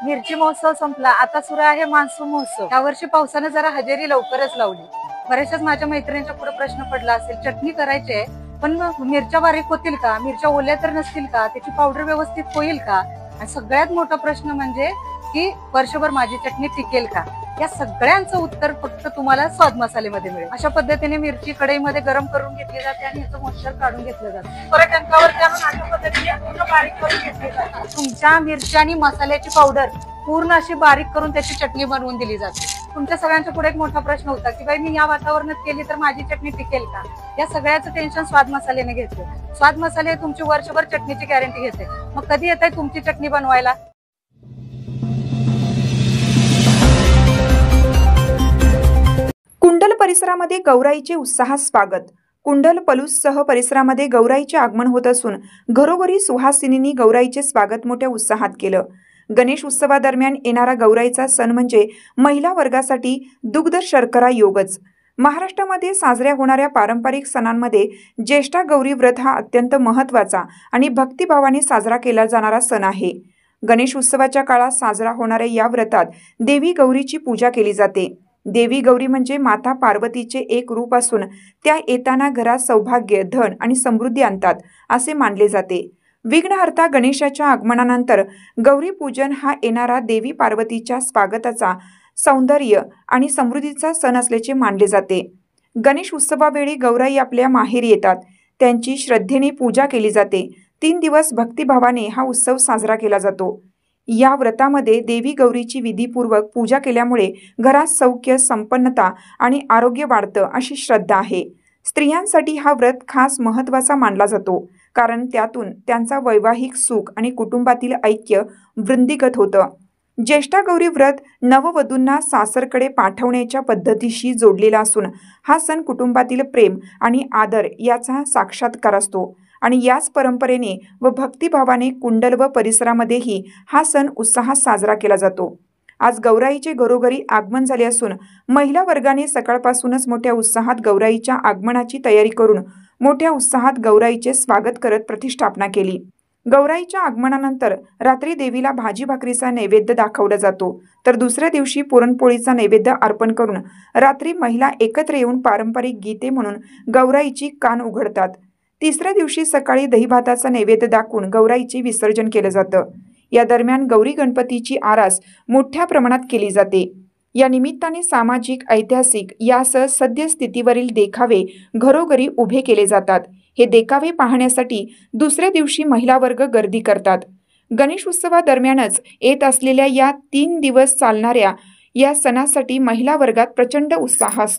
मिरची महोत्सव संपला, आता सुरू आहे मान्सून महोत्सव। यावर्षी पावसाने जरा हजेरी लवकरच लावली। बऱ्याचशाच माझ्या मैत्रिणींच्या पुढे प्रश्न पडला असेल, चटणी करायची आहे पण मिरच्या बारीक होतील का, मिरच्या ओल्या तर नसतील का, त्याची पावडर व्यवस्थित होईल का, आणि सगळ्यात मोठा प्रश्न म्हणजे की वर्षभर माझी चटणी टिकेल का। या सगळ्यांचं उत्तर फक्त तुम्हाला स्वाद मसालेमध्ये मिळेल। अशा पद्धतीने मिरची कढईमध्ये गरम करून घेतली जाते आणि याचं मॉइश्चर काढून घेतलं जातं। परत टंकावरती आणून अशा पद्धतीने पूर्ण बारीक करून घेतली जाते। तुमच्या मिरची आणि मसाल्याची पावडर पूर्ण अशी बारीक करून त्याची चटणी बनवून दिली जाते। तुमच्या सगळ्यांच्या पुढे एक मोठा प्रश्न होता की बाई मी या वातावरणात केली तर माझी चटणी टिकेल का। या सगळ्याचं टेन्शन स्वाद मसाल्याने घेतलं। स्वाद मसाले तुमची वर्षभर चटणीची गॅरंटी घेते। मग कधी येत आहे तुमची चटणी बनवायला। कुंडल परिसरामध्ये गौराईचे उत्साहात स्वागत। कुंडल पलूससह परिसरामध्ये गौराईचे आगमन होत असून घरोघरी सुहासिनींनी गौराईचे स्वागत मोठ्या उत्साहात केलं। गणेश उत्सवादरम्यान येणारा गौराईचा सण म्हणजे महिला वर्गासाठी दुग्ध शर्करा योगच। महाराष्ट्रामध्ये साजऱ्या होणाऱ्या पारंपरिक सणांमध्ये ज्येष्ठा गौरी व्रत हा अत्यंत महत्त्वाचा आणि भक्तिभावाने साजरा केला जाणारा सण आहे। गणेश उत्सवाच्या काळात साजरा होणाऱ्या या व्रतात देवी गौरीची पूजा केली जाते। देवी गौरी म्हणजे माता पार्वतीचे एक रूप असून त्या येताना घरात सौभाग्य, धन आणि समृद्धी आणतात असे मानले जाते। विघ्नहर्ता गणेशाच्या आगमनानंतर गौरी पूजन हा येणारा देवी पार्वतीच्या स्वागताचा, सौंदर्य आणि समृद्धीचा सण असल्याचे मानले जाते। गणेश उत्सवावेळी गौराई आपल्या माहेरी येतात, त्यांची श्रद्धेने पूजा केली जाते। 3 दिवस भक्तिभावाने हा उत्सव साजरा केला जातो। या व्रतामध्ये देवी गौरीची विधीपूर्वक पूजा केल्यामुळे घरात सौख्य, संपन्नता आणि आरोग्य वाढतं अशी श्रद्धा आहे। स्त्रियांसाठी हा व्रत खास महत्त्वाचा मानला जातो, कारण त्यातून त्यांचा वैवाहिक सुख आणि कुटुंबातील ऐक्य वृद्धिंगत होतं। ज्येष्ठा गौरी व्रत नववधूंना सासरकडे पाठवण्याच्या पद्धतीशी जोडलेला असून हा सण कुटुंबातील प्रेम आणि आदर याचा साक्षात्कार असतो आणि याच परंपरेने व भक्तिभावाने कुंडल व परिसरामध्येही हा सण उत्साहात साजरा केला जातो। आज गौराईचे घरोघरी आगमन झाले असून महिला वर्गाने सकाळपासूनच मोठ्या उत्साहात गौराईच्या आगमनाची तयारी करून मोठ्या उत्साहात गौराईचे स्वागत करत प्रतिष्ठापना केली। गौराईच्या आगमनानंतर रात्री देवीला भाजी भाकरीचा नैवेद्य दाखवला जातो, तर दुसऱ्या दिवशी पुरणपोळीचा नैवेद्य अर्पण करून रात्री महिला एकत्र येऊन पारंपरिक गीते म्हणून गौराईची कान उघडतात। तिसऱ्या दिवशी सकाळी दहीभाताचा नैवेद्य दाखवून गौराईचे विसर्जन केलं जातं। या दरम्यान गौरी गणपतीची आरास मोठ्या प्रमाणात केली जाते। या निमित्ताने सामाजिक, ऐतिहासिक यासह सद्यस्थितीवरील देखावे घरोघरी उभे केले जातात। हे देखावे पाहण्यासाठी दुसऱ्या दिवशी महिला वर्ग गर्दी करतात। गणेश उत्सवादरम्यानच येत असलेल्या या 3 दिवस चालणाऱ्या या सणासाठी महिला वर्गात प्रचंड उत्साह असतो।